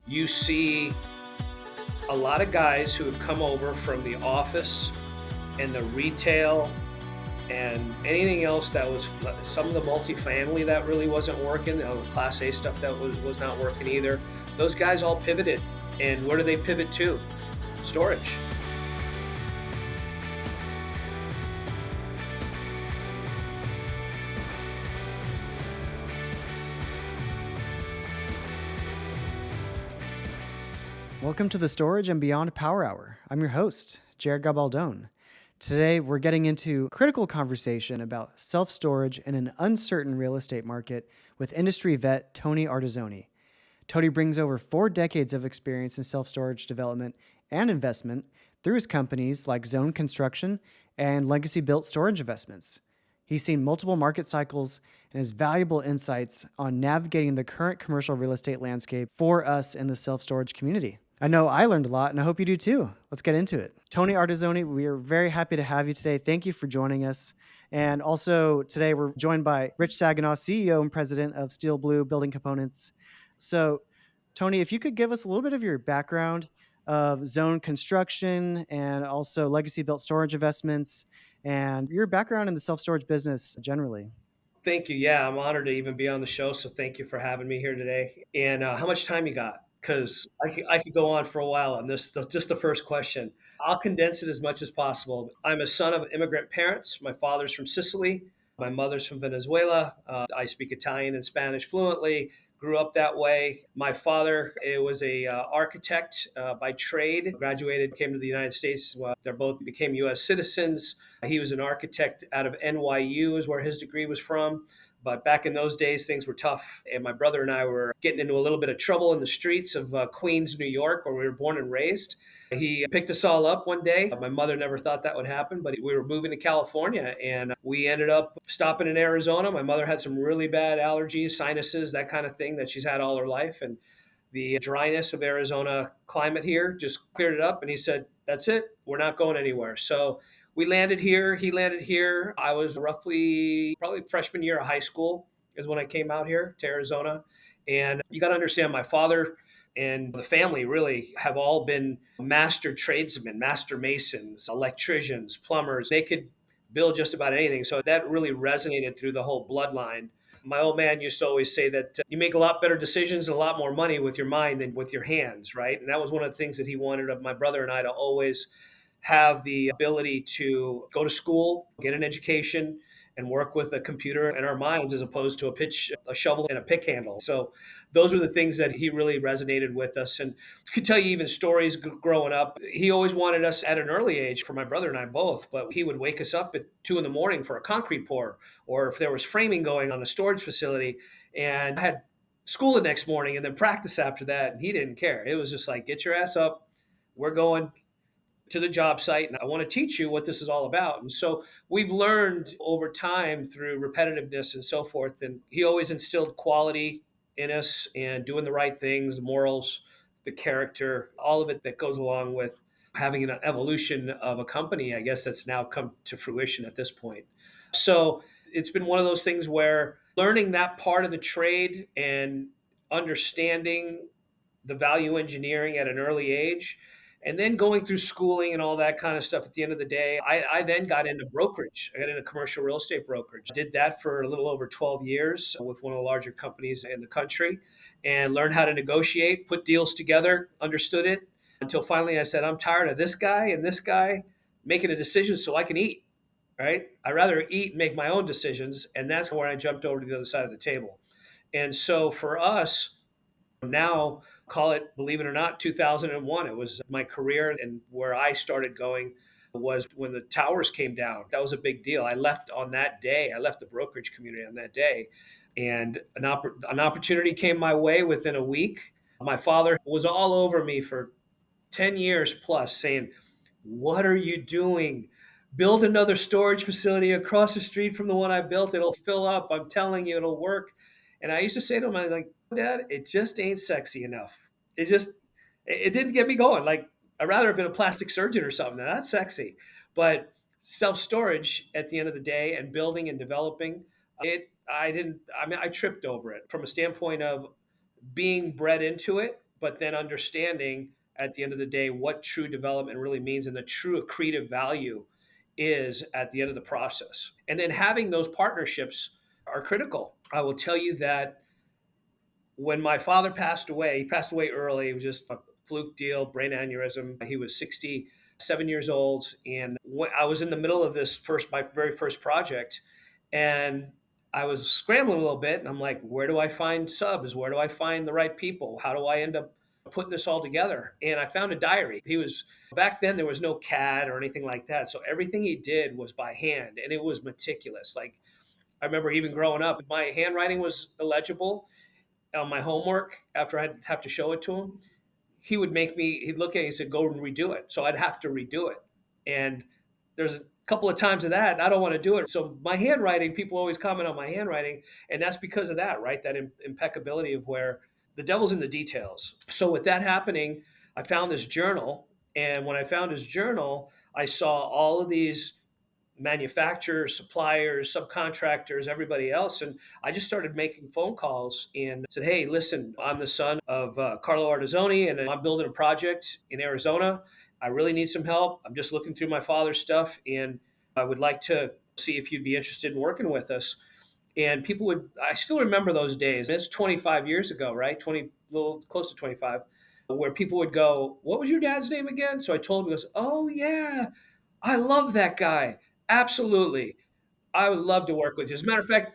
you see a lot of guys who have come over from the office and the retail and anything else that was some of the multifamily that really wasn't working, the Class A stuff that was not working either. Those guys all pivoted. And where do they pivot to? Storage. Welcome to the Storage and Beyond Power Hour. I'm your host, Jared Gabaldon. Today, we're getting into a critical conversation about self-storage in an uncertain real estate market with industry vet Tony Ardizzone. Tony brings over 4 decades of experience in self-storage development and investment through his companies like Zone Construction and Legacy Built Storage Investments. He's seen multiple market cycles and has valuable insights on navigating the current commercial real estate landscape for us in the self-storage community. I know I learned a lot, and I hope you do too. Let's get into it. Tony Ardizzone, we are very happy to have you today. Thank you for joining us. And also today we're joined by Rich Saginaw, CEO and president of SteelBlue Building Components. So, Tony, if you could give us a little bit of your background of Zone Construction and also Legacy Built Storage Investments and your background in the self-storage business generally. Thank you. Yeah, I'm honored to even be on the show. So thank you for having me here today. And how much time you got? Because I could go on for a while on this. Just the first question. I'll condense it as much as possible. I'm a son of immigrant parents. My father's from Sicily. My mother's from Venezuela. I speak Italian and Spanish fluently. Grew up that way. My father was a architect by trade. Graduated, came to the United States. They both became U.S. citizens. He was an architect out of NYU, is where his degree was from. But back in those days, things were tough. And my brother and I were getting into a little bit of trouble in the streets of Queens, New York, where we were born and raised. He picked us all up one day. My mother never thought that would happen, but we were moving to California and we ended up stopping in Arizona. My mother had some really bad allergies, sinuses, that kind of thing that she's had all her life. And the dryness of Arizona climate here just cleared it up. And he said, "That's it. We're not going anywhere." So we landed here. He landed here. I was probably freshman year of high school is when I came out here to Arizona. And you got to understand, my father and the family really have all been master tradesmen, master masons, electricians, plumbers. They could build just about anything. So that really resonated through the whole bloodline. My old man used to always say that you make a lot better decisions and a lot more money with your mind than with your hands, right? And that was one of the things that he wanted of my brother and I, to always have the ability to go to school, get an education, and work with a computer in our minds as opposed to a shovel, and a pick handle. So those are the things that he really resonated with us. And I could tell you even stories growing up. He always wanted us at an early age, for my brother and I both, but he would wake us up at 2 in the morning for a concrete pour, or if there was framing going on a storage facility. And I had school the next morning and then practice after that. And he didn't care. It was just like, get your ass up. We're going to the job site and I want to teach you what this is all about. And so we've learned over time through repetitiveness and so forth. And he always instilled quality in us and doing the right things, the morals, the character, all of it that goes along with having an evolution of a company, I guess, that's now come to fruition at this point. So it's been one of those things where learning that part of the trade and understanding the value engineering at an early age, and then going through schooling and all that kind of stuff. At the end of the day, I then got into brokerage. I got into commercial real estate brokerage. Did that for a little over 12 years with one of the larger companies in the country, and learned how to negotiate, put deals together, understood it, until finally I said, I'm tired of this guy and this guy making a decision so I can eat, right? I'd rather eat and make my own decisions. And that's where I jumped over to the other side of the table. And so for us, now, call it, believe it or not, 2001. It was my career, and where I started going was when the towers came down. That was a big deal. I left on that day. I left the brokerage community on that day, and an opportunity came my way within a week. My father was all over me for 10 years plus saying, "What are you doing? Build another storage facility across the street from the one I built. It'll fill up. I'm telling you, it'll work." And I used to say to him, I'm like, "Dad, it just ain't sexy enough. It didn't get me going. Like, I'd rather have been a plastic surgeon or something. Now, that's sexy." But self-storage at the end of the day, and building and developing it, I tripped over it from a standpoint of being bred into it, but then understanding at the end of the day what true development really means and the true accretive value is at the end of the process. And then having those partnerships are critical. I will tell you that when my father passed away, he passed away early. It was just a fluke deal, brain aneurysm. He was 67 years old. And when I was in the middle of my very first project, and I was scrambling a little bit. And I'm like, where do I find subs? Where do I find the right people? How do I end up putting this all together? And I found a diary. Back then, there was no CAD or anything like that. So everything he did was by hand, and it was meticulous. Like, I remember even growing up, my handwriting was illegible on my homework after I'd have to show it to him. He'd look at it and said, go and redo it. So I'd have to redo it. And there's a couple of times of that, and I don't want to do it. So my handwriting, people always comment on my handwriting, and that's because of that, right? That impeccability of where the devil's in the details. So with that happening, I found this journal. And when I found his journal, I saw all of these manufacturers, suppliers, subcontractors, everybody else. And I just started making phone calls and said, hey, listen, I'm the son of Carlo Ardizzone, and I'm building a project in Arizona. I really need some help. I'm just looking through my father's stuff, and I would like to see if you'd be interested in working with us. And I still remember those days. It's 25 years ago, right? 20, a little close to 25, where people would go, what was your dad's name again? So I told him, he goes, oh, yeah, I love that guy. Absolutely. I would love to work with you. As a matter of fact,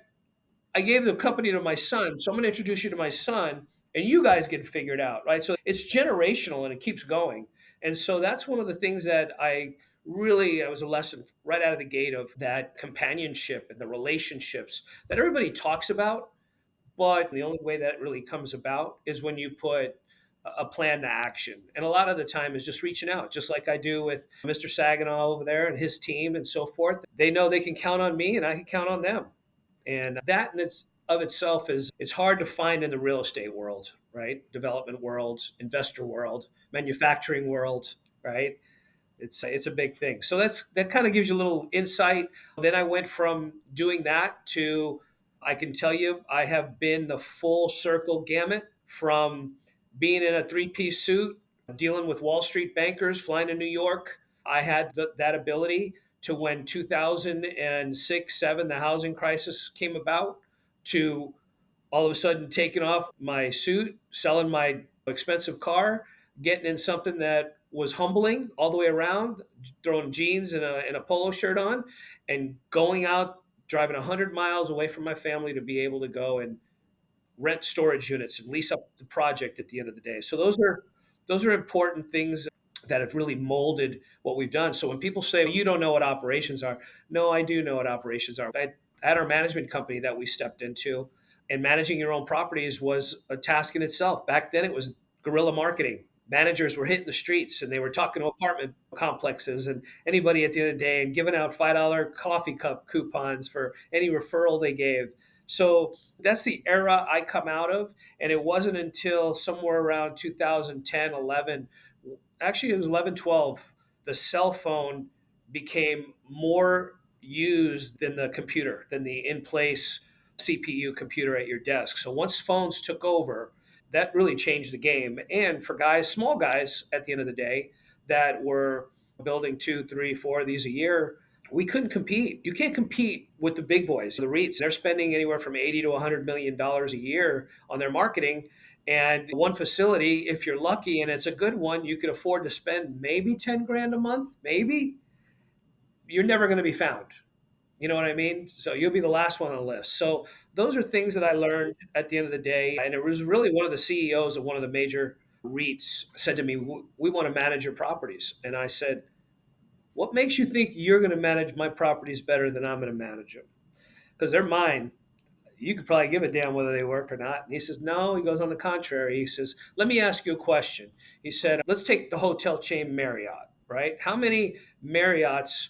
I gave the company to my son. So I'm going to introduce you to my son, and you guys get figured out, right? So it's generational and it keeps going. And so that's one of the things that it was a lesson right out of the gate of that companionship and the relationships that everybody talks about. But the only way that really comes about is when you put a plan to action. And a lot of the time is just reaching out, just like I do with Mr. Saginaw over there and his team and so forth. They know they can count on me and I can count on them. And that in its of itself is it's hard to find in the real estate world, right? Development world, investor world, manufacturing world, right? It's a big thing. So that kind of gives you a little insight. Then I went from doing that to I can tell you I have been the full circle gamut from being in a three-piece suit, dealing with Wall Street bankers, flying to New York. I had that ability to when 2006, 7, the housing crisis came about, to all of a sudden taking off my suit, selling my expensive car, getting in something that was humbling all the way around, throwing jeans and a polo shirt on, and going out, driving 100 miles away from my family to be able to go and rent storage units and lease up the project at the end of the day. So those are important things that have really molded what we've done. So when people say, well, you don't know what operations are, no, I do know what operations are. I had our management company that we stepped into, and managing your own properties was a task in itself. Back then, it was guerrilla marketing. Managers were hitting the streets and they were talking to apartment complexes and anybody at the end of the day and giving out $5 coffee cup coupons for any referral they gave. So that's the era I come out of. And it wasn't until somewhere around 2010, 11, actually it was 11, 12, the cell phone became more used than the computer, than the in-place CPU computer at your desk. So once phones took over, that really changed the game. And for guys, small guys at the end of the day, that were building two, three, four of these a year, we couldn't compete. You can't compete with the big boys, the REITs. They're spending anywhere from 80 to $100 million a year on their marketing. And one facility, if you're lucky and it's a good one, you could afford to spend maybe 10 grand a month, maybe. You're never going to be found. You know what I mean? So you'll be the last one on the list. So those are things that I learned at the end of the day. And it was really one of the CEOs of one of the major REITs said to me, we want to manage your properties. And I said, what makes you think you're going to manage my properties better than I'm going to manage them? Because they're mine. You could probably give a damn whether they work or not. And he says, no. He goes, on the contrary. He says, let me ask you a question. He said, let's take the hotel chain Marriott, right? How many Marriotts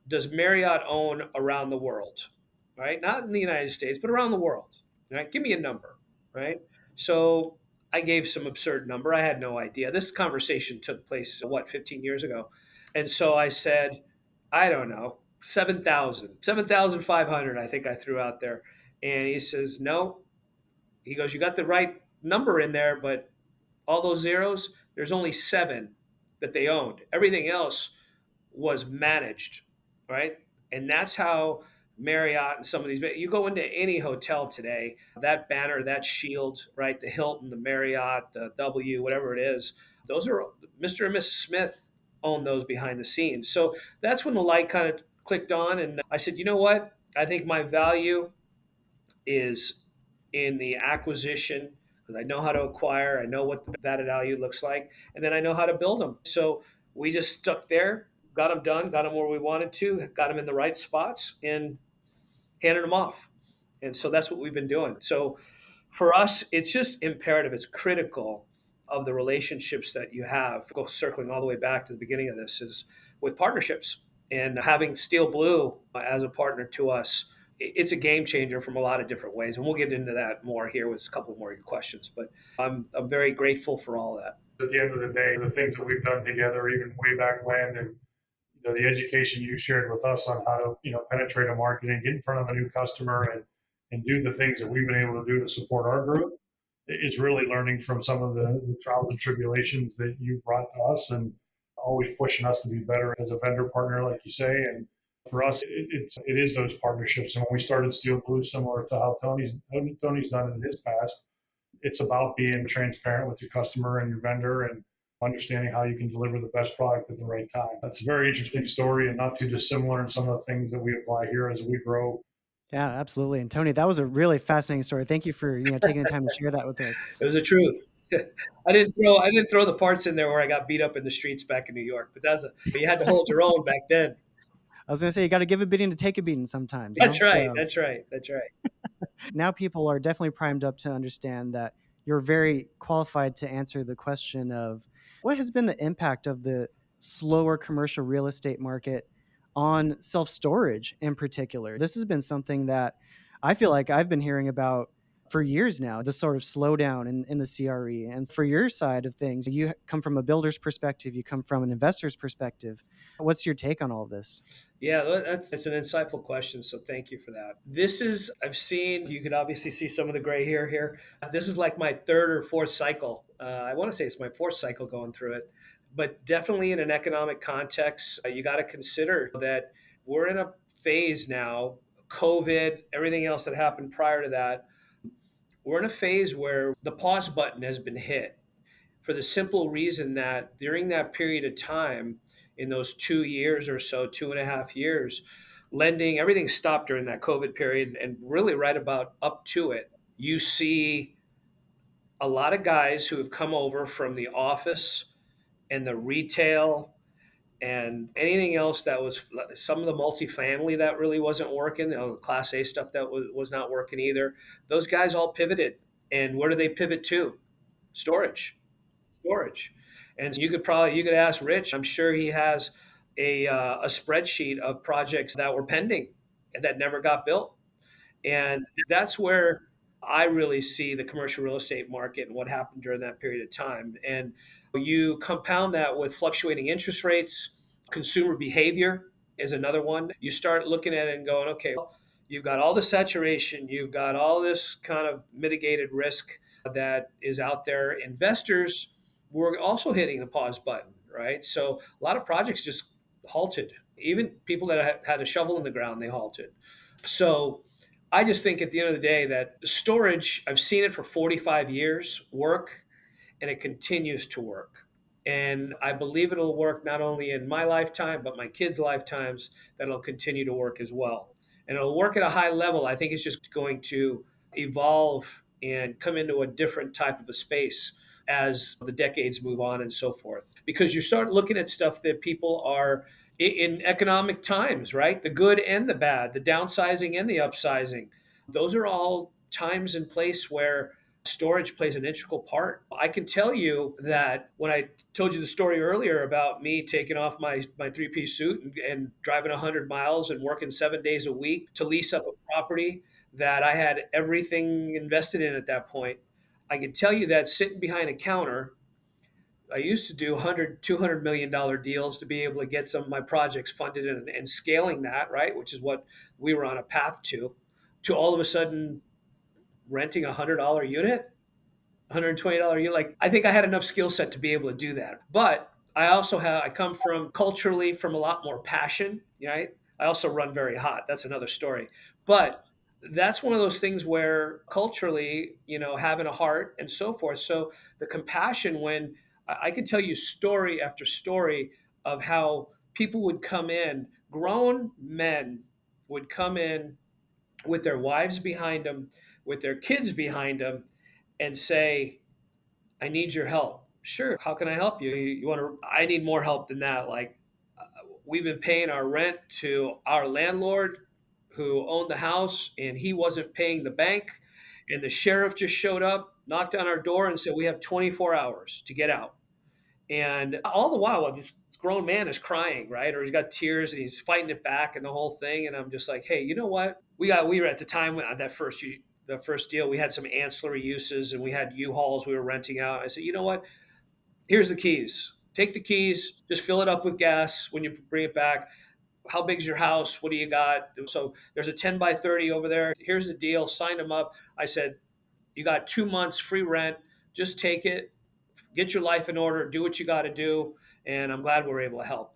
does Marriott own around the world? Right? Not in the United States, but around the world. Right? Give me a number. Right? So I gave some absurd number. I had no idea. This conversation took place, 15 years ago. And so I said, I don't know, 7,000, 7,500. I think I threw out there. And he says, no. He goes, you got the right number in there, but all those zeros, there's only seven that they owned. Everything else was managed, right? And that's how Marriott and some of these, you go into any hotel today, that banner, that shield, right? The Hilton, the Marriott, the W, whatever it is, those are Mr. and Mrs. Smith own those behind the scenes. So that's when the light kind of clicked on. And I said, you know what? I think my value is in the acquisition because I know how to acquire, I know what the added value looks like, and then I know how to build them. So we just stuck there, got them done, got them where we wanted to, got them in the right spots, and handed them off. And so that's what we've been doing. So for us, it's just imperative, it's critical of the relationships that you have. Go circling all the way back to the beginning of this is with partnerships and having SteelBlue as a partner to us. It's a game changer from a lot of different ways, and we'll get into that more here with a couple more questions. But I'm very grateful for all of that. At the end of the day, the things that we've done together, even way back when, and the education you shared with us on how to penetrate a market and get in front of a new customer and do the things that we've been able to do to support our growth. It's really learning from some of the trials and tribulations that you've brought to us and always pushing us to be better as a vendor partner, like you say. And for us, it is those partnerships. And when we started Steel Blue, similar to how Tony's done in his past, it's about being transparent with your customer and your vendor and understanding how you can deliver the best product at the right time. That's a very interesting story and not too dissimilar in some of the things that we apply here as we grow. Yeah, absolutely. And Tony, that was a really fascinating story. Thank you for, taking the time to share that with us. It was the truth. I didn't throw the parts in there where I got beat up in the streets back in New York, but you had to hold your own back then. I was going to say, you got to give a beating to take a beating sometimes. That's right. So That's right. That's right. now people are definitely primed up to understand that you're very qualified to answer the question of what has been the impact of the slower commercial real estate market on self storage in particular. This has been something that I feel like I've been hearing about for years now, the sort of slowdown in the CRE. And for your side of things, you come from a builder's perspective, you come from an investor's perspective. What's your take on all this? Yeah, that's an insightful question. So thank you for that. I've seen, you could obviously see some of the gray hair here. This is like my third or fourth cycle. I want to say it's my fourth cycle going through it. But definitely in an economic context, you got to consider that we're in a phase now, COVID, everything else that happened prior to that. We're in a phase where the pause button has been hit for the simple reason that during that period of time, in those 2 years or so, 2.5 years, lending, everything stopped during that COVID period. And really, right about up to it, you see a lot of guys who have come over from the office and the retail and anything else that was some of the multifamily that really wasn't working, the Class A stuff that was not working either. Those guys all pivoted. And where do they pivot to? Storage. And you could ask Rich. I'm sure he has a spreadsheet of projects that were pending and that never got built. And that's where I really see the commercial real estate market and what happened during that period of time. And you compound that with fluctuating interest rates, consumer behavior is another one. You start looking at it and going, okay, well, you've got all the saturation, you've got all this kind of mitigated risk that is out there. Investors were also hitting the pause button, right? So a lot of projects just halted. Even people that had a shovel in the ground, they halted. So I just think at the end of the day that storage, I've seen it for 45 years work, and it continues to work. And I believe it'll work not only in my lifetime, but my kids' lifetimes, that it'll continue to work as well. And it'll work at a high level. I think it's just going to evolve and come into a different type of a space as the decades move on and so forth. Because you start looking at stuff that people are in economic times, right? The good and the bad, the downsizing and the upsizing. Those are all times and place where storage plays an integral part. I can tell you that when I told you the story earlier about me taking off my three-piece suit and driving 100 miles and working 7 days a week to lease up a property that I had everything invested in at that point, I can tell you that sitting behind a counter, I used to do 100, $200 million deals to be able to get some of my projects funded and scaling that, right? Which is what we were on a path to all of a sudden renting $100 unit. $120 you like I think I had enough skill set to be able to do that. But I come from culturally from a lot more passion, right? I also run very hot. That's another story. But that's one of those things where culturally, having a heart and so forth. So the compassion when I can tell you story after story of how people would come in, grown men would come in with their wives behind them, with their kids behind them, and say, I need your help. Sure. How can I help you? You want to, I need more help than that. Like, we've been paying our rent to our landlord who owned the house and he wasn't paying the bank. And the sheriff just showed up, knocked on our door, and said, we have 24 hours to get out. And all the while, this grown man is crying, right? Or he's got tears and he's fighting it back and the whole thing. And I'm just like, hey, you know what? We were at the time on the first deal, we had some ancillary uses and we had U-Hauls we were renting out. I said, you know what? Here's the keys. Take the keys, just fill it up with gas when you bring it back. How big's your house? What do you got? So there's a 10 by 30 over there. Here's the deal. Sign them up. I said, you got 2 months free rent. Just take it, get your life in order, do what you got to do. And I'm glad we're able to help.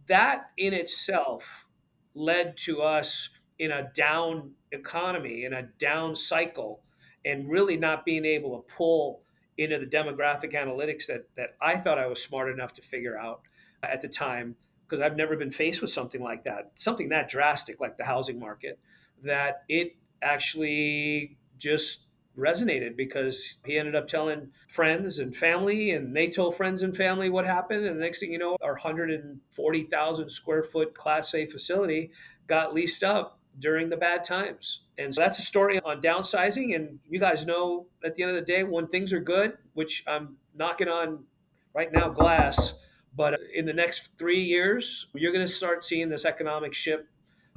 That in itself led to us in a down economy, in a down cycle, and really not being able to pull into the demographic analytics that I thought I was smart enough to figure out at the time, because I've never been faced with something like that, something that drastic like the housing market, that it actually just resonated because he ended up telling friends and family, and they told friends and family what happened. And the next thing you know, our 140,000 square foot Class A facility got leased up during the bad times. And so that's a story on downsizing. And you guys know at the end of the day, when things are good, which I'm knocking on right now glass, but in the next 3 years, you're going to start seeing this economic ship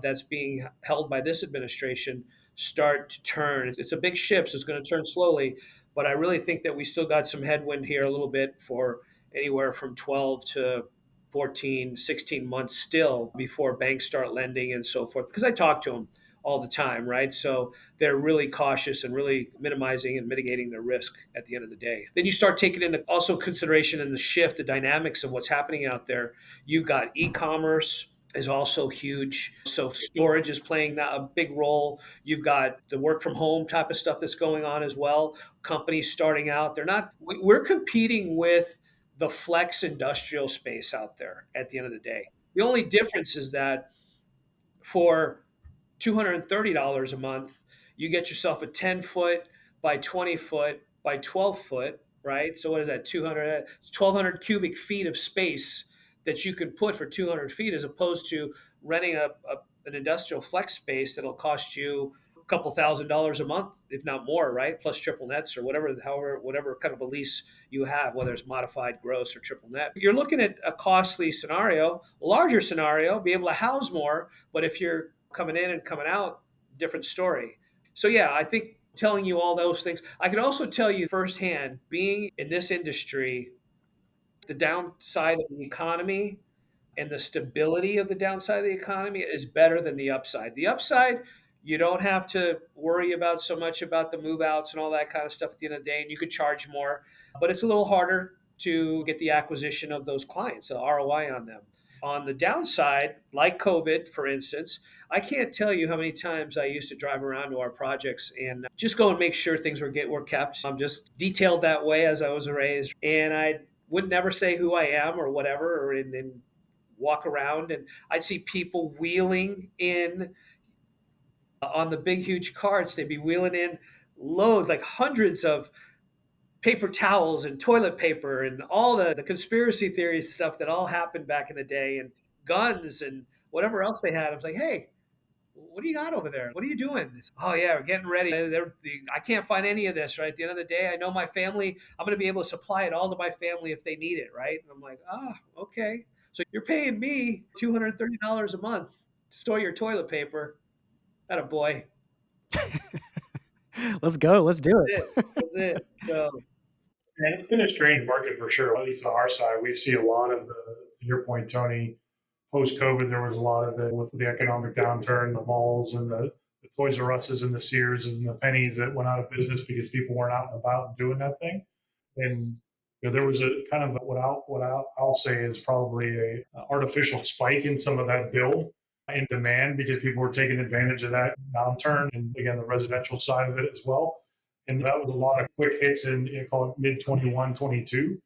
that's being held by this administration start to turn. It's a big ship, so it's going to turn slowly. But I really think that we still got some headwind here a little bit for anywhere from 12 to 14, 16 months still before banks start lending and so forth. Because I talk to them all the time, right? So they're really cautious and really minimizing and mitigating their risk at the end of the day. Then you start taking into also consideration in the shift, the dynamics of what's happening out there. You've got e-commerce is also huge. So storage is playing a big role. You've got the work from home type of stuff that's going on as well. Companies starting out, they're not, we're competing with the flex industrial space out there at the end of the day. The only difference is that for $230 a month, you get yourself a 10-foot by 20-foot by 12-foot, right? So what is that? 1,200 cubic feet of space that you can put for 200 feet, as opposed to renting an industrial flex space that'll cost you a couple $1,000s a month, if not more, right? Plus triple nets or whatever kind of a lease you have, whether it's modified gross or triple net. You're looking at a costly scenario, a larger scenario, be able to house more, but if you're coming in and coming out, different story. So yeah, I think telling you all those things, I could also tell you firsthand, being in this industry, the downside of the economy and the stability of the downside of the economy is better than the upside. The upside, you don't have to worry about so much about the move outs and all that kind of stuff at the end of the day, and you could charge more, but it's a little harder to get the acquisition of those clients, the ROI on them. On the downside, like COVID, for instance, I can't tell you how many times I used to drive around to our projects and just go and make sure things were kept. I'm just detailed that way as I was raised, and I would never say who I am or whatever, or in walk around, and I'd see people wheeling in on the big huge carts. They'd be wheeling in loads, like hundreds of paper towels and toilet paper and all the conspiracy theory stuff that all happened back in the day, and guns and whatever else they had. I was like, hey, what do you got over there? What are you doing? Oh yeah, we're getting ready. I can't find any of this, right? At the end of the day, I know my family, I'm going to be able to supply it all to my family if they need it, right? And I'm like, okay. So you're paying me $230 a month to store your toilet paper. That a boy. Let's go. Let's do That's it. it. That's it. So And it's been a strange market for sure. At least on our side, we see a lot of to your point, Tony, post COVID, there was a lot of it with the economic downturn, the malls and the Toys R Us's and the Sears and the Pennies that went out of business because people weren't out and about and doing that thing. And there was a kind of I'll say is probably a artificial spike in some of that build in demand because people were taking advantage of that downturn, and again the residential side of it as well. And that was a lot of quick hits in, call it mid 21, 22.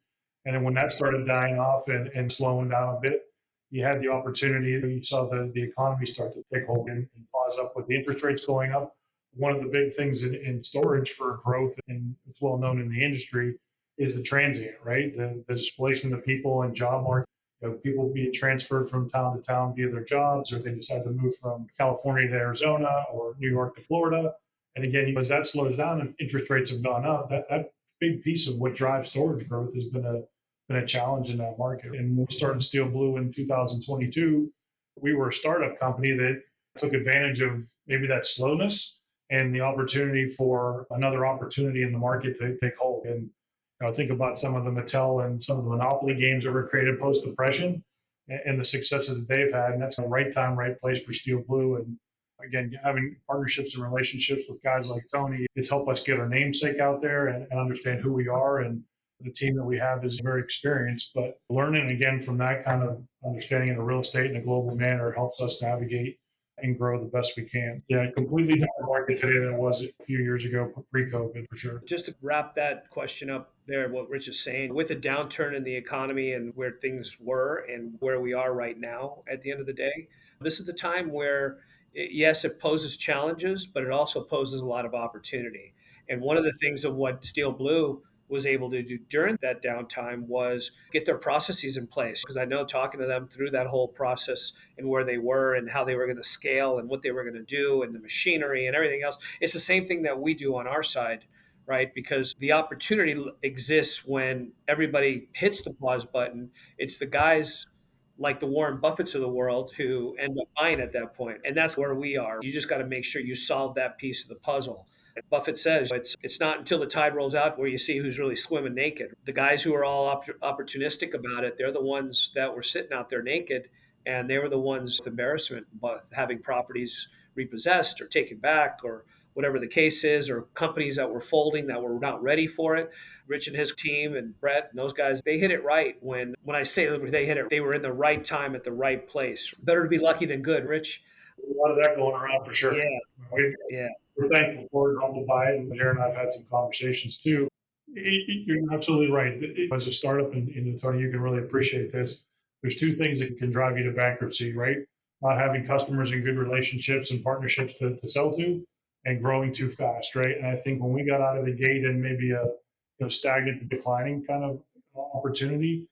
And then when that started dying off and slowing down a bit, you had the opportunity. You saw the economy start to take hold and pause up with the interest rates going up. One of the big things in storage for growth, and it's well known in the industry, is the transient, right? The displacement of people and job market. People being transferred from town to town via their jobs, or they decide to move from California to Arizona or New York to Florida. And again, as that slows down and interest rates have gone up, that big piece of what drives storage growth has been a challenge in that market. And when we started SteelBlue in 2022, we were a startup company that took advantage of maybe that slowness and the opportunity for another opportunity in the market to take hold. And think about some of the Mattel and some of the Monopoly games that were created post depression and the successes that they've had. And that's the right time, right place for SteelBlue. And again, having partnerships and relationships with guys like Tony, it's helped us get our namesake out there and understand who we are. And the team that we have is very experienced, but learning again from that kind of understanding of the real estate in a global manner helps us navigate and grow the best we can. Yeah, completely different market today than it was a few years ago, pre-COVID, for sure. Just to wrap that question up there, what Rich is saying, with the downturn in the economy and where things were and where we are right now, at the end of the day, this is the time where, yes, it poses challenges, but it also poses a lot of opportunity. And one of the things of what Steel Blue was able to do during that downtime was get their processes in place. Because I know talking to them through that whole process and where they were and how they were going to scale and what they were going to do and the machinery and everything else, it's the same thing that we do on our side, right? Because the opportunity exists when everybody hits the pause button. It's the guys like the Warren Buffetts of the world who end up buying at that point. And that's where we are. You just got to make sure you solve that piece of the puzzle. Buffett says it's not until the tide rolls out where you see who's really swimming naked. The guys who are all opportunistic about it, they're the ones that were sitting out there naked, and they were the ones with embarrassment, both having properties repossessed or taken back or whatever the case is, or companies that were folding that were not ready for it. Rich and his team and Brett and those guys, they hit it right. When I say they hit it, they were in the right time at the right place. Better to be lucky than good, Rich. A lot of that going around for sure. Yeah, We, yeah, we're thankful for it, humbled by it. And Jared and I've had some conversations too. You're absolutely right. As a startup, and Tony, you can really appreciate this. There's two things that can drive you to bankruptcy, right? Not having customers and good relationships and partnerships to sell to, and growing too fast, right? And I think when we got out of the gate and maybe a stagnant, declining kind of opportunity,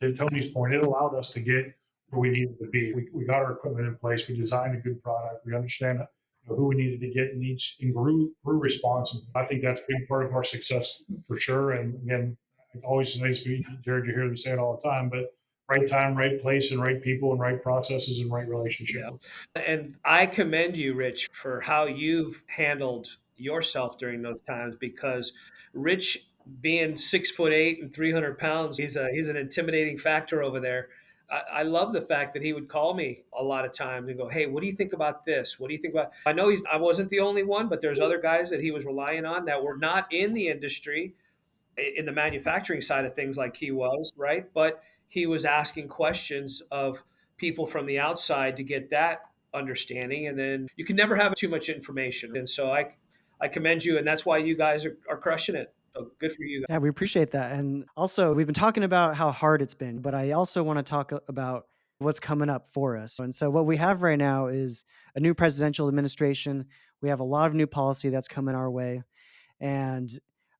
to Tony's point, it allowed us to get where we needed to be. We got our equipment in place. We designed a good product. We understand who we needed to get in each and grew responsibly. I think that's a big part of our success for sure. And again, always nice to meet you, Jared. You hear me say it all the time, but right time, right place, and right people, and right processes, and right relationship. yeah. And I commend you, Rich, for how you've handled yourself during those times because Rich, being 6'8" and 300 pounds, he's an intimidating factor over there. I love the fact that he would call me a lot of times and go, "Hey, what do you think about this? What do you think about?" I know I wasn't the only one, but there's other guys that he was relying on that were not in the industry, in the manufacturing side of things like he was, right? But he was asking questions of people from the outside to get that understanding. And then you can never have too much information. And so I commend you. And that's why you guys are crushing it. So good for you guys. Yeah, we appreciate that. And also, we've been talking about how hard it's been, but I also want to talk about what's coming up for us. And so, what we have right now is a new presidential administration. We have a lot of new policy that's coming our way. And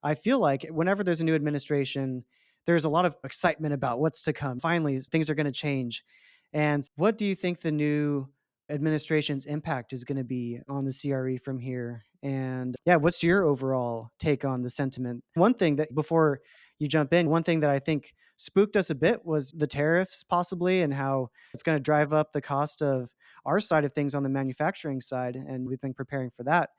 I feel like whenever there's a new administration, there's a lot of excitement about what's to come. Finally, things are going to change. And what do you think the new administration's impact is going to be on the CRE from here? And yeah, what's your overall take on the sentiment? One thing that before you jump in, one thing that I think spooked us a bit was the tariffs possibly and how it's going to drive up the cost of our side of things on the manufacturing side. And we've been preparing for that.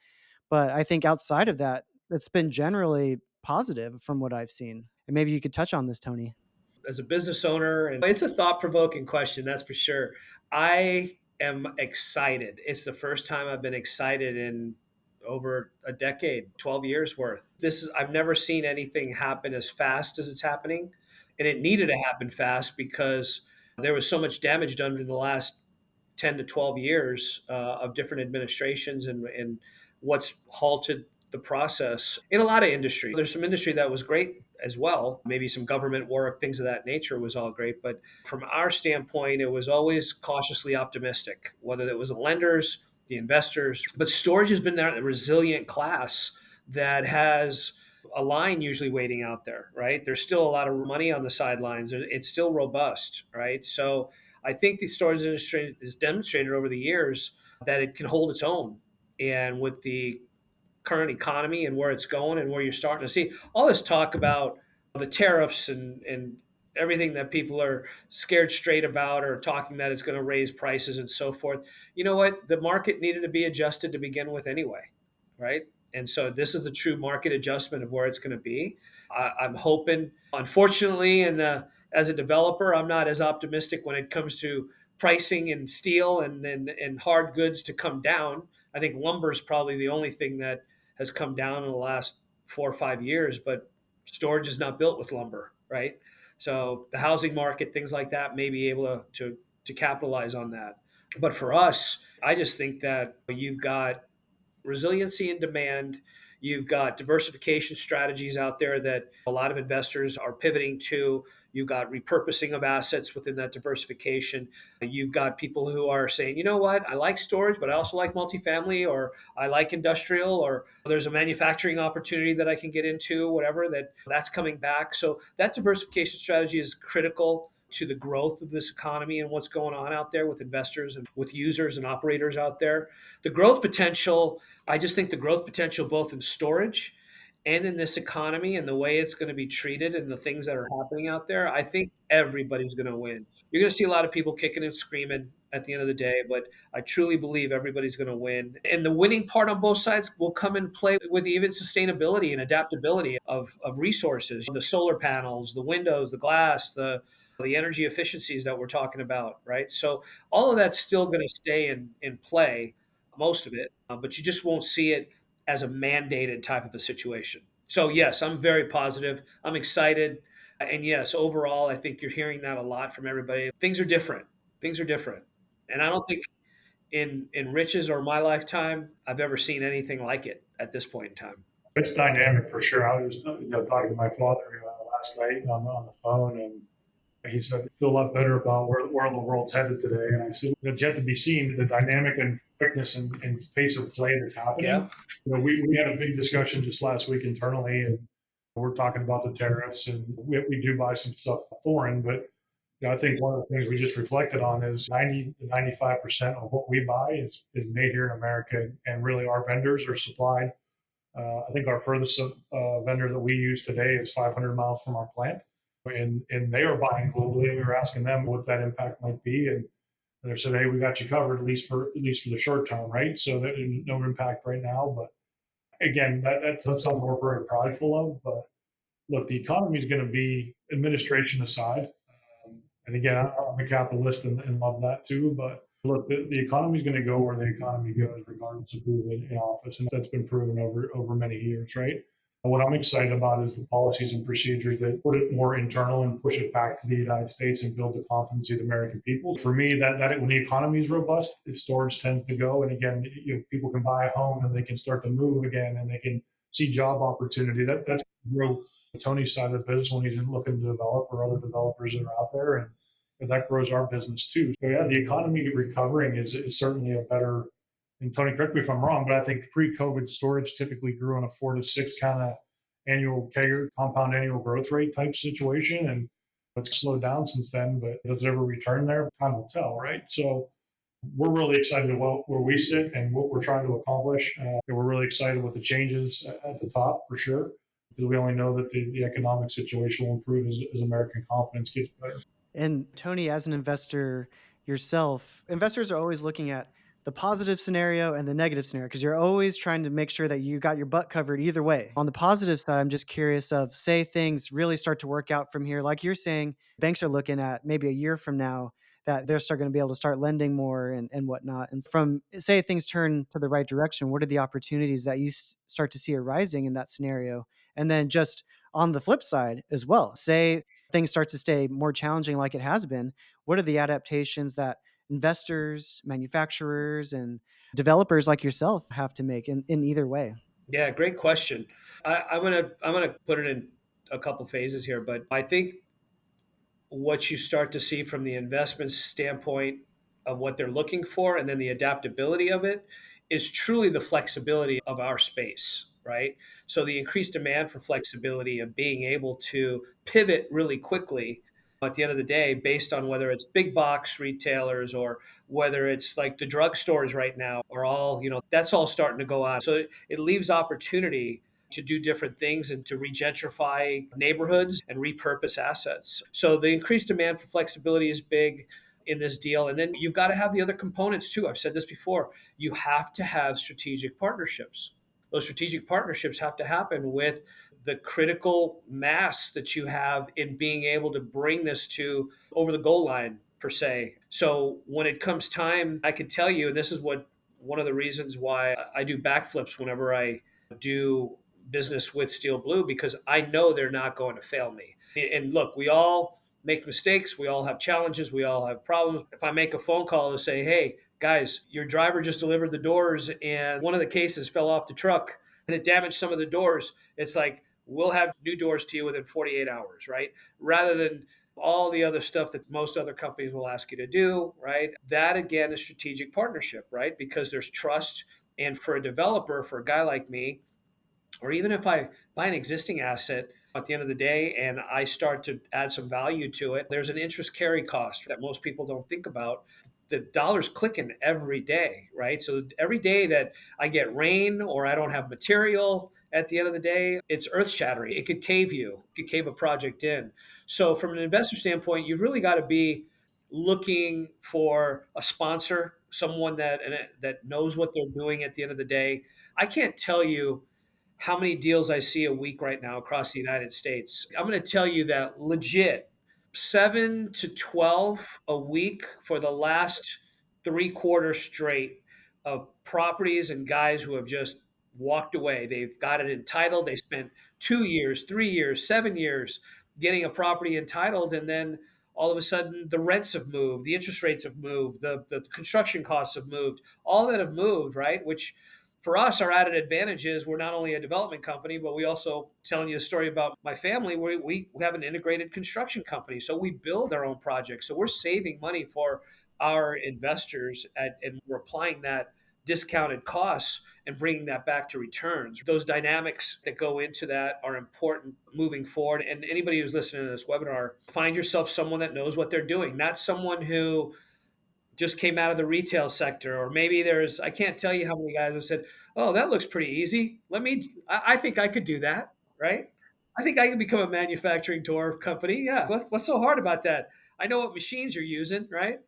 But I think outside of that, it's been generally positive from what I've seen. And maybe you could touch on this, Tony. As a business owner, and it's a thought provoking question, that's for sure. I am excited. It's the first time I've been excited in over a decade, 12 years worth. I've never seen anything happen as fast as it's happening. And it needed to happen fast because there was so much damage done in the last 10 to 12 years of different administrations and what's halted the process in a lot of industry. There's some industry that was great as well. Maybe some government work, things of that nature was all great. But from our standpoint, it was always cautiously optimistic, whether it was the lenders, the investors. But storage has been that resilient class that has a line usually waiting out there, right? There's still a lot of money on the sidelines. It's still robust, right? So I think the storage industry has demonstrated over the years that it can hold its own. And with the current economy and where it's going and where you're starting to see all this talk about the tariffs and everything that people are scared straight about or talking that it's going to raise prices and so forth. You know what? The market needed to be adjusted to begin with anyway, right? And so this is a true market adjustment of where it's going to be. I'm hoping, unfortunately, and as a developer, I'm not as optimistic when it comes to pricing and steel and hard goods to come down. I think lumber is probably the only thing that has come down in the last 4 or 5 years, but storage is not built with lumber, right? So the housing market, things like that, may be able to capitalize on that. But for us, I just think that you've got resiliency in demand. You've got diversification strategies out there that a lot of investors are pivoting to. You've got repurposing of assets within that diversification. You've got people who are saying, you know what, I like storage, but I also like multifamily, or I like industrial, or there's a manufacturing opportunity that I can get into, whatever, that's coming back. So that diversification strategy is critical to the growth of this economy and what's going on out there with investors and with users and operators out there. The growth potential, I just think the growth potential both in storage and in this economy and the way it's going to be treated and the things that are happening out there, I think everybody's going to win. You're going to see a lot of people kicking and screaming at the end of the day, but I truly believe everybody's going to win. And the winning part on both sides will come and play with even sustainability and adaptability of resources, the solar panels, the windows, the glass, the energy efficiencies that we're talking about, right? So all of that's still going to stay in play, most of it, but you just won't see it as a mandated type of a situation. So yes, I'm very positive. I'm excited. And yes, overall, I think you're hearing that a lot from everybody. Things are different. Things are different. And I don't think in Rich's or my lifetime, I've ever seen anything like it at this point in time. It's dynamic for sure. I was talking to my father last night on the phone, and he said, I feel a lot better about where the world's headed today. And I said, it's yet to be seen the dynamic and quickness and pace of play that's happening. Yeah. We had a big discussion just last week internally, and we're talking about the tariffs, and we do buy some stuff foreign, but I think one of the things we just reflected on is 90 to 95% of what we buy is made here in America, and really our vendors are supplied. I think our furthest vendor that we use today is 500 miles from our plant, and they are buying globally. We were asking them what that impact might be, and they said, "Hey, we got you covered at least for the short term, right? So that no impact right now." But again, that's something we're very prideful of. But look, the economy is going to be, administration aside. And again, I'm a capitalist and love that too. But look, the economy is going to go where the economy goes, regardless of who's in office, and that's been proven over many years, right? What I'm excited about is the policies and procedures that put it more internal and push it back to the United States and build the confidence of the American people. For me, that when the economy is robust, if storage tends to go, and again, people can buy a home and they can start to move again, and they can see job opportunity. That's grow Tony's side of the business when he's looking to develop, or other developers that are out there, and that grows our business too. So yeah, the economy recovering is certainly a better. And Tony, correct me if I'm wrong, but I think pre-COVID storage typically grew on a 4 to 6 kind of annual CAGR, compound annual growth rate type situation, and it's slowed down since then. But does it ever return there? Time will tell, right? So we're really excited about where we sit and what we're trying to accomplish. And we're really excited with the changes at the top for sure, because we only know that the economic situation will improve as American confidence gets better. And Tony, as an investor yourself, investors are always looking at the positive scenario and the negative scenario because you're always trying to make sure that you got your butt covered either way. On the positive side, I'm just curious of, say things really start to work out from here. Like you're saying, banks are looking at maybe a year from now, that they're start going to be able to start lending more and whatnot. And from say things turn to the right direction, what are the opportunities that you start to see arising in that scenario? And then just on the flip side as well, say things start to stay more challenging like it has been, what are the adaptations that investors, manufacturers, and developers like yourself have to make in either way? Yeah, great question. I'm gonna put it in a couple phases here, but I think what you start to see from the investment standpoint of what they're looking for and then the adaptability of it is truly the flexibility of our space, right? So the increased demand for flexibility of being able to pivot really quickly at the end of the day based on whether it's big box retailers or whether it's like the drugstores right now are all, that's all starting to go out. So it leaves opportunity to do different things and to regentrify neighborhoods and repurpose assets. So the increased demand for flexibility is big in this deal. And then you've got to have the other components too. I've said this before. You have to have strategic partnerships. Those strategic partnerships have to happen with the critical mass that you have in being able to bring this to over the goal line per se. So when it comes time, I can tell you, and this is what one of the reasons why I do backflips whenever I do business with SteelBlue, because I know they're not going to fail me. And look, we all make mistakes. We all have challenges. We all have problems. If I make a phone call to say, hey, guys, your driver just delivered the doors and one of the cases fell off the truck and it damaged some of the doors, it's like, we'll have new doors to you within 48 hours, right? Rather than all the other stuff that most other companies will ask you to do, right? That again is strategic partnership, right? Because there's trust. And for a developer, for a guy like me, or even if I buy an existing asset at the end of the day and I start to add some value to it, there's an interest carry cost that most people don't think about. The dollar's clicking every day, right? So every day that I get rain or I don't have material at the end of the day, it's earth shattering. It could cave you, it could cave a project in. So from an investor standpoint, you've really got to be looking for a sponsor, someone that knows what they're doing at the end of the day. I can't tell you how many deals I see a week right now across the United States. I'm going to tell you that legit 7 to 12 a week for the last 3 quarters straight of properties and guys who have just walked away. They've got it entitled. They spent 2 years, 3 years, 7 years getting a property entitled. And then all of a sudden the rents have moved, the interest rates have moved, the construction costs have moved, all that have moved, right? Which for us, our added advantage is we're not only a development company, but we also telling you a story about my family. We have an integrated construction company, so we build our own projects. So we're saving money for our investors, and we're applying that discounted costs and bringing that back to returns. Those dynamics that go into that are important moving forward. And anybody who's listening to this webinar, find yourself someone that knows what they're doing, not someone who just came out of the retail sector, or maybe there's, I can't tell you how many guys have said, oh, that looks pretty easy. I think I could do that, right? I think I could become a manufacturing door company. Yeah. What's so hard about that? I know what machines you're using, right?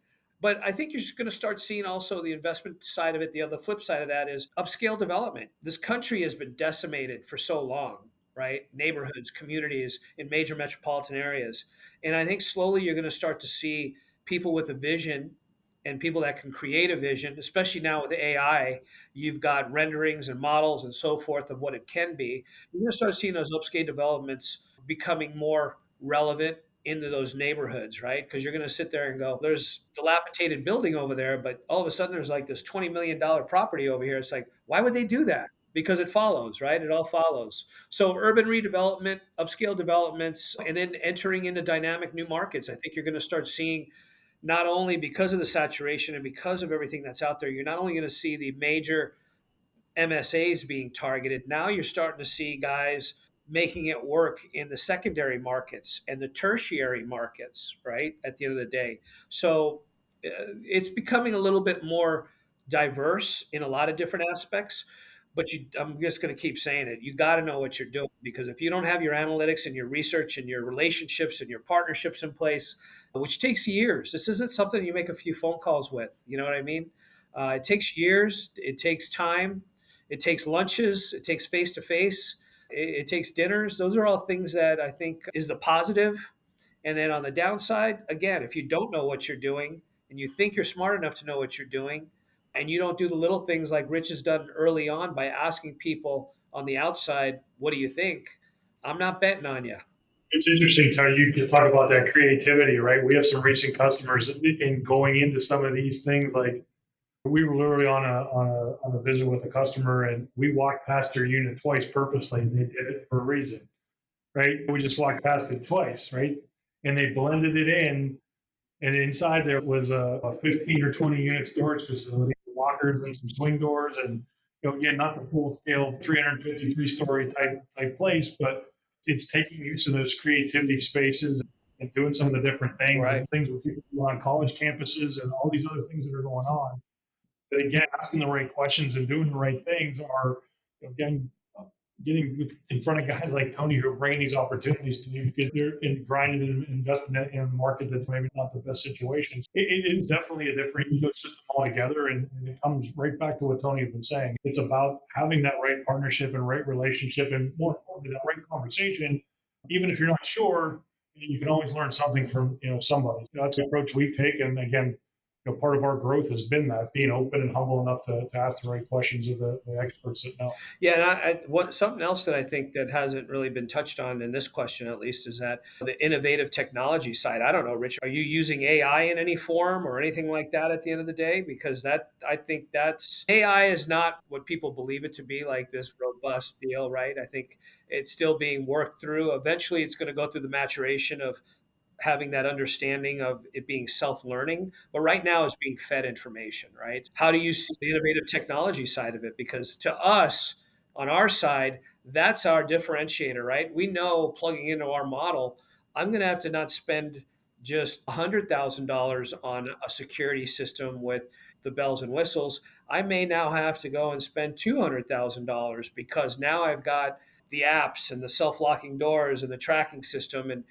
But I think you're just going to start seeing also the investment side of it. The other flip side of that is upscale development. This country has been decimated for so long, right? Neighborhoods, communities in major metropolitan areas. And I think slowly you're going to start to see people with a vision and people that can create a vision, especially now with AI, you've got renderings and models and so forth of what it can be. You're going to start seeing those upscale developments becoming more relevant into those neighborhoods, right? Because you're going to sit there and go, there's dilapidated building over there, but all of a sudden there's like this $20 million property over here. It's like, why would they do that? Because it follows, right? It all follows. So urban redevelopment, upscale developments, and then entering into dynamic new markets. I think you're going to start seeing not only because of the saturation and because of everything that's out there, you're not only going to see the major MSAs being targeted. Now you're starting to see guys making it work in the secondary markets and the tertiary markets, right? At the end of the day. So it's becoming a little bit more diverse in a lot of different aspects. But I'm just going to keep saying it. You got to know what you're doing, because if you don't have your analytics and your research and your relationships and your partnerships in place, which takes years, this isn't something you make a few phone calls with. You know what I mean? It takes years. It takes time. It takes lunches. It takes face to face. It takes dinners. Those are all things that I think is the positive. And then on the downside, again, if you don't know what you're doing, and you think you're smart enough to know what you're doing, and you don't do the little things like Rich has done early on by asking people on the outside, what do you think? I'm not betting on you. It's interesting, Tony, you can talk about that creativity, right? We have some recent customers in going into some of these things. Like we were literally on a visit with a customer, and we walked past their unit twice purposely, and they did it for a reason, right? We just walked past it twice, right? And they blended it in, and inside there was a 15 or 20 unit storage facility, lockers and some swing doors, and again, not the full scale 353 story type place, but it's taking use of those creativity spaces and doing some of the different things Right. and things where people do on college campuses and all these other things that are going on. But again, asking the right questions and doing the right things are, again, getting in front of guys like Tony who are bringing these opportunities to you because they're grinding and investing in a market that's maybe not the best situation. It is definitely a different ecosystem altogether, and it comes right back to what Tony has been saying. It's about having that right partnership and right relationship, and more importantly, that right conversation. Even if you're not sure, you can always learn something from somebody. That's the approach we take, and again, part of our growth has been that being open and humble enough to ask the right questions of the experts that know. Yeah, and what something else that I think that hasn't really been touched on in this question, at least, is that the innovative technology side. I don't know, Rich, are you using AI in any form or anything like that at the end of the day? Because that I think that's AI is not what people believe it to be, like this robust deal, right? I think it's still being worked through. Eventually, it's going to go through the maturation of having that understanding of it being self-learning, but right now it's being fed information, right? How do you see the innovative technology side of it? Because to us, on our side, that's our differentiator, right? We know plugging into our model, I'm going to have to not spend just $100,000 on a security system with the bells and whistles. I may now have to go and spend $200,000 because now I've got the apps and the self-locking doors and the tracking system and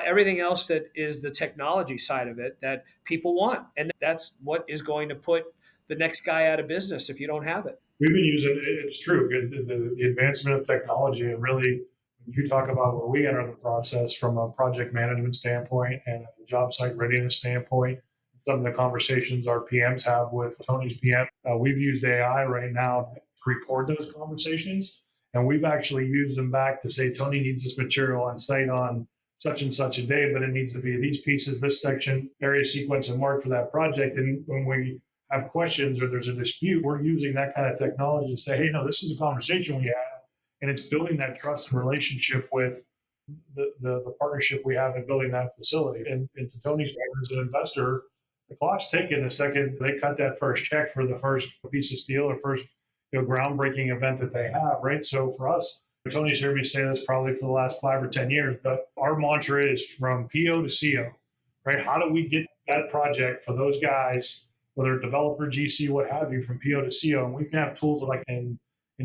everything else that is the technology side of it that people want. And that's what is going to put the next guy out of business if you don't have it. We've been using it's true the advancement of technology and really when you talk about where we enter the process from a project management standpoint and a job site readiness standpoint, some of the conversations our PMs have with Tony's PM, we've used AI right now to record those conversations, and we've actually used them back to say Tony needs this material on site on such and such a day, but it needs to be these pieces, this section, area sequence, and mark for that project. And when we have questions or there's a dispute, we're using that kind of technology to say, hey, no, this is a conversation we had. And it's building that trust and relationship with the partnership we have in building that facility. And to Tony's point, as an investor, the clock's ticking the second they cut that first check for the first piece of steel or first groundbreaking event that they have, right? So for us, Tony's heard me say this probably for the last 5 or 10 years, but our mantra is from PO to CO, right? How do we get that project for those guys, whether developer, GC, what have you, from PO to CO? And we can have tools like in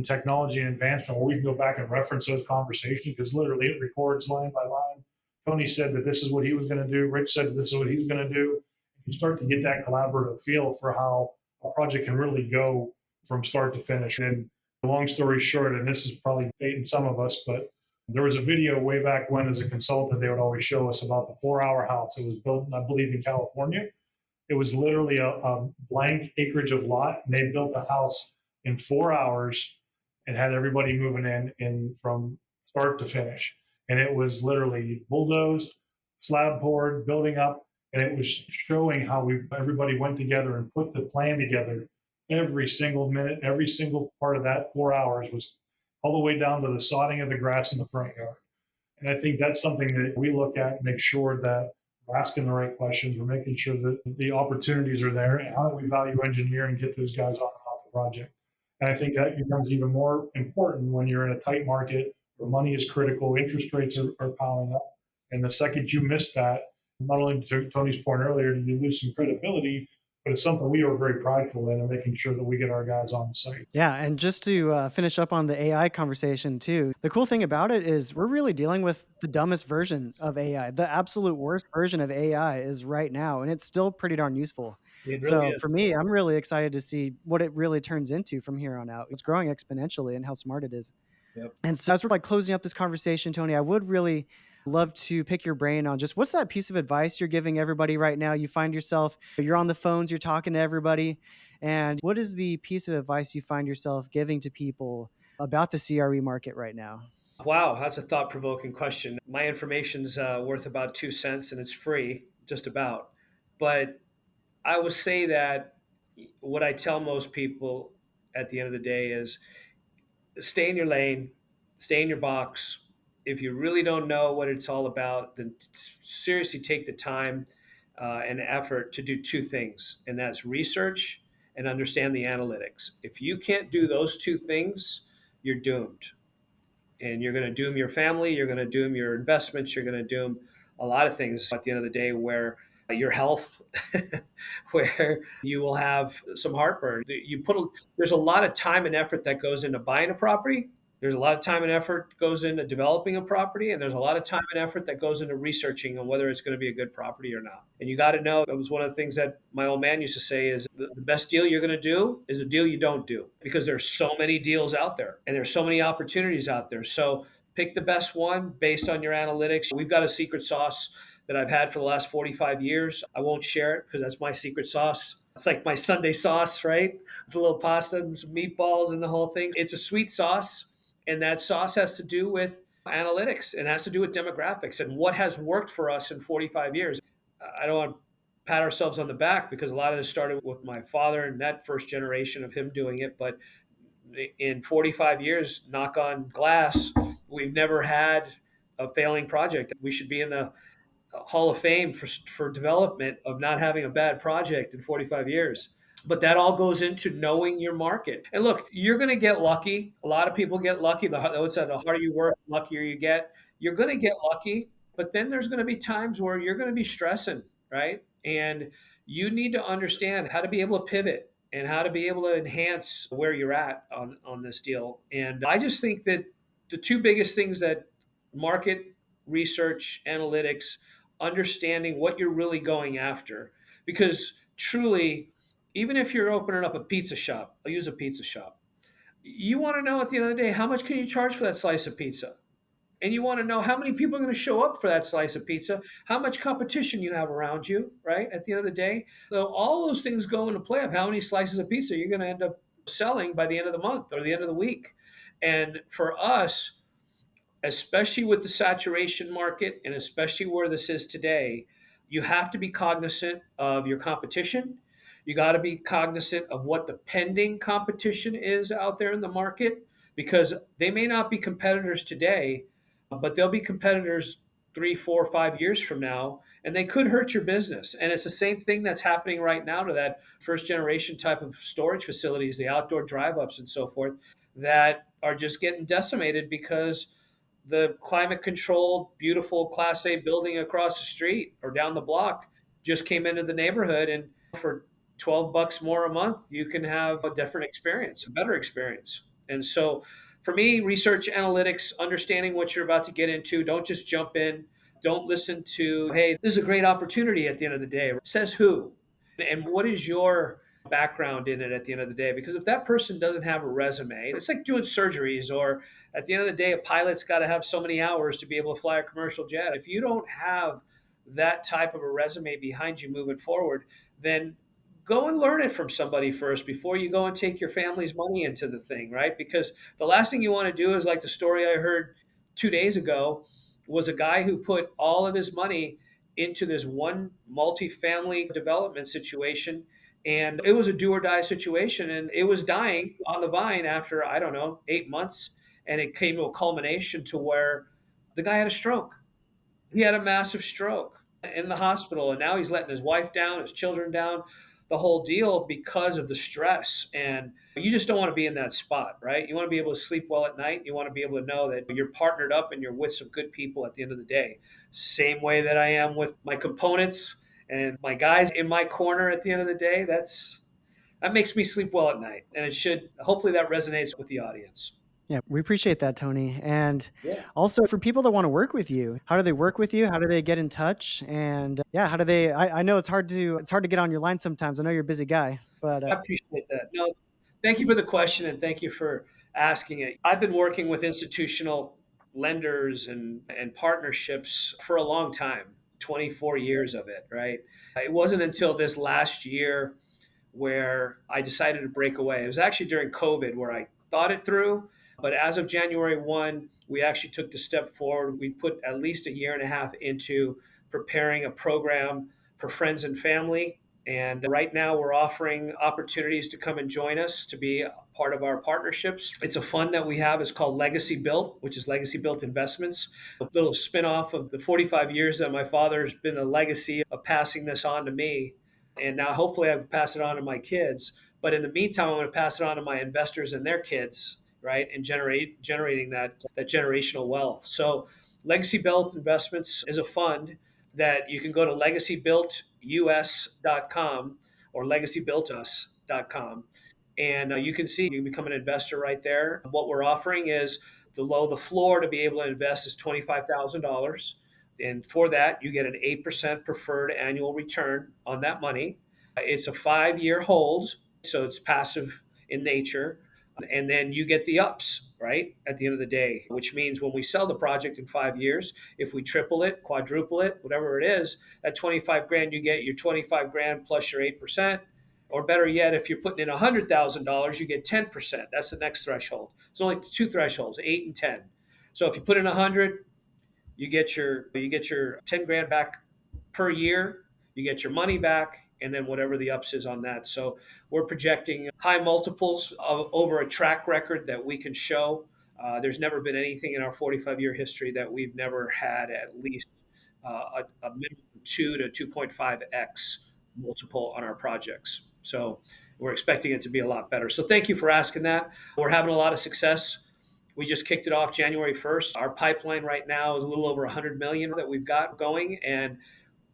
technology and advancement where we can go back and reference those conversations because literally it records line by line. Tony said that this is what he was going to do. Rich said that this is what he's going to do. You start to get that collaborative feel for how a project can really go from start to finish. And long story short, and this is probably dating some of us, but there was a video way back when as a consultant, they would always show us about the 4 hour house. It was built, I believe, in California. It was literally a blank acreage of lot, and they built a house in 4 hours and had everybody moving in from start to finish. And it was literally bulldozed, slab poured, building up, and it was showing how everybody went together and put the plan together. Every single minute, every single part of that 4 hours was all the way down to the sodding of the grass in the front yard. And I think that's something that we look at and make sure that we're asking the right questions. We're making sure that the opportunities are there. And how do we value engineer and get those guys on and off the project? And I think that becomes even more important when you're in a tight market where money is critical, interest rates are piling up. And the second you miss that, not only to Tony's point earlier, do you lose some credibility, but it's something we are very prideful in and making sure that we get our guys on the site. Yeah, and just to finish up on the AI conversation too, the cool thing about it is we're really dealing with the dumbest version of AI. The absolute worst version of AI is right now, and it's still pretty darn useful. It really So is. for me, I'm really excited to see what it really turns into from here on out. It's growing exponentially and how smart it is. Yep. And so as we're like closing up this conversation, Tony, I would really Love to pick your brain on just what's that piece of advice you're giving everybody right now? You find yourself, you're on the phones, you're talking to everybody. And what is the piece of advice you find yourself giving to people about the CRE market right now? Wow, that's a thought provoking question. My information's worth about 2 cents and it's free, just about. But I would say that what I tell most people at the end of the day is stay in your lane, stay in your box. If you really don't know what it's all about, then seriously take the time and effort to do two things, and that's research and understand the analytics. If you can't do those two things, you're doomed, and you're going to doom your family, you're going to doom your investments, you're going to doom a lot of things at the end of the day, where your health, where you will have some heartburn. There's a lot of time and effort that goes into buying a property. There's a lot of time and effort goes into developing a property, and there's a lot of time and effort that goes into researching on whether it's going to be a good property or not. And you got to know, that was one of the things that my old man used to say, is the best deal you're going to do is a deal you don't do, because there's so many deals out there and there's so many opportunities out there. So pick the best one based on your analytics. We've got a secret sauce that I've had for the last 45 years. I won't share it because that's my secret sauce. It's like my Sunday sauce, right? With a little pasta and some meatballs and the whole thing. It's a sweet sauce, and that sauce has to do with analytics and has to do with demographics and what has worked for us in 45 years. I don't want to pat ourselves on the back because a lot of this started with my father and that first generation of him doing it. But in 45 years, knock on glass, we've never had a failing project. We should be in the Hall of Fame for development of not having a bad project in 45 years. But that all goes into knowing your market. And look, you're going to get lucky. A lot of people get lucky. The harder you work, the luckier you get. You're going to get lucky, but then there's going to be times where you're going to be stressing, right? And you need to understand how to be able to pivot and how to be able to enhance where you're at on this deal. And I just think that the two biggest things that market research, analytics, understanding what you're really going after. Because truly, even if you're opening up a pizza shop, I'll use a pizza shop, you want to know at the end of the day, how much can you charge for that slice of pizza? And you want to know how many people are going to show up for that slice of pizza, how much competition you have around you, right? At the end of the day. So all those things go into play of how many slices of pizza you're going to end up selling by the end of the month or the end of the week. And for us, especially with the saturation market and especially where this is today, you have to be cognizant of your competition. You got to be cognizant of what the pending competition is out there in the market, because they may not be competitors today, but they'll be competitors 3, 4, 5 years from now, and they could hurt your business. And it's the same thing that's happening right now to that first generation type of storage facilities, the outdoor drive ups and so forth, that are just getting decimated because the climate controlled, beautiful Class A building across the street or down the block just came into the neighborhood. And for $12 more a month, you can have a different experience, a better experience. And so for me, research analytics, understanding what you're about to get into, don't just jump in. Don't listen to, hey, this is a great opportunity at the end of the day. Says who? And what is your background in it at the end of the day? Because if that person doesn't have a resume, it's like doing surgeries, or at the end of the day, a pilot's got to have so many hours to be able to fly a commercial jet. If you don't have that type of a resume behind you moving forward, then go and learn it from somebody first before you go and take your family's money into the thing, right? Because the last thing you want to do is like the story I heard 2 days ago, was a guy who put all of his money into this one multifamily development situation, and it was a do or die situation, and it was dying on the vine after, I don't know, 8 months. And it came to a culmination to where the guy had a stroke. He had a massive stroke in the hospital, and now he's letting his wife down, his children down, the whole deal, because of the stress. And you just don't want to be in that spot, right? You want to be able to sleep well at night. You want to be able to know that you're partnered up and you're with some good people at the end of the day. Same way that I am with my components and my guys in my corner at the end of the day. That makes me sleep well at night, and it should, hopefully that resonates with the audience. Yeah, we appreciate that, Tony. And Yeah. also for people that want to work with you, how do they work with you? How do they get in touch? And yeah, how do they? I know it's hard to get on your line sometimes. I know you're a busy guy, but I appreciate that. No, thank you for the question and thank you for asking it. I've been working with institutional lenders and partnerships for a long time, 24 years of it, right? It wasn't until this last year where I decided to break away. It was actually during COVID where I thought it through. But as of January 1, we actually took the step forward. We put at least a year and a half into preparing a program for friends and family. And right now, we're offering opportunities to come and join us to be a part of our partnerships. It's a fund that we have. It's called Legacy Built, which is Legacy Built Investments, a little spinoff of the 45 years that my father's been a legacy of passing this on to me. And now hopefully I pass it on to my kids. But in the meantime, I'm going to pass it on to my investors and their kids, right? And generating that generational wealth. So Legacy Built Investments is a fund that you can go to legacybuiltus.com or legacybuiltus.com. And you can see you can become an investor right there. What we're offering is the floor to be able to invest is $25,000. And for that, you get an 8% preferred annual return on that money. It's a 5 year hold, so it's passive in nature. And then you get the ups, right? At the end of the day, which means when we sell the project in 5 years, if we triple it, quadruple it, whatever it is, at 25 grand, you get your 25 grand plus your 8%. Or better yet, if you're putting in $100,000, you get 10%. That's the next threshold. It's only two thresholds, 8 and 10. So if you put in 100, you get your 10 grand back per year, you get your money back, and then whatever the ups is on that. So we're projecting high multiples over a track record that we can show. There's never been anything in our 45-year history that we've never had at least a minimum 2 to 2.5x multiple on our projects. So we're expecting it to be a lot better. So thank you for asking that. We're having a lot of success. We just kicked it off January 1st. Our pipeline right now is a little over 100 million that we've got going, and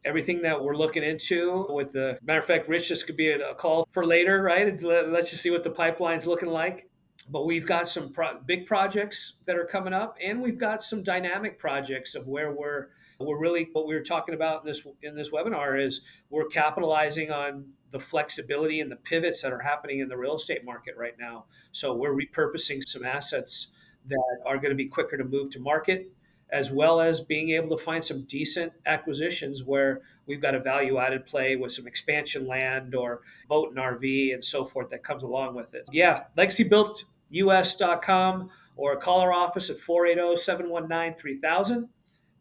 everything that we're looking into with the matter of fact, Rich, this could be a call for later, right? Let's just see what the pipeline's looking like. But we've got some big projects that are coming up, and we've got some dynamic projects of where we're really what we were talking about in this webinar is we're capitalizing on the flexibility and the pivots that are happening in the real estate market right now. So we're repurposing some assets that are going to be quicker to move to market, as well as being able to find some decent acquisitions where we've got a value added play with some expansion land or boat and RV and so forth that comes along with it. Yeah, legacybuiltus.com or call our office at 480-719-3000.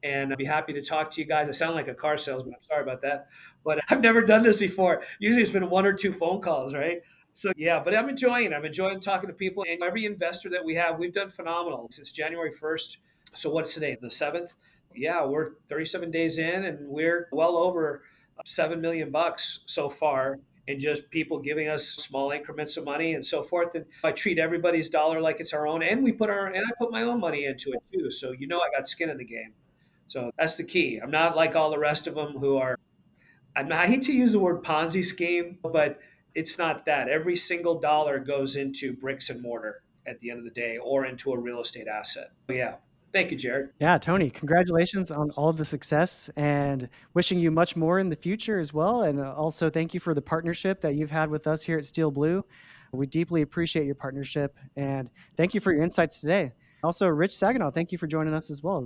And I'd be happy to talk to you guys. I sound like a car salesman. I'm sorry about that. But I've never done this before. Usually it's been one or two phone calls, right? So yeah, but I'm enjoying it. I'm enjoying talking to people. And every investor that we have, we've done phenomenal since January 1st. So what's today? The 7th? Yeah, we're 37 days in and we're well over 7 million bucks so far and just people giving us small increments of money and so forth. And I treat everybody's dollar like it's our own, and I put my own money into it too. So I got skin in the game. So that's the key. I'm not like all the rest of them who are. I hate to use the word Ponzi scheme, but it's not that. Every single dollar goes into bricks and mortar at the end of the day, or into a real estate asset. But yeah, thank you, Jared. Yeah, Tony, congratulations on all of the success and wishing you much more in the future as well. And also thank you for the partnership that you've had with us here at SteelBlue. We deeply appreciate your partnership and thank you for your insights today. Also, Rich Saginaw, thank you for joining us as well.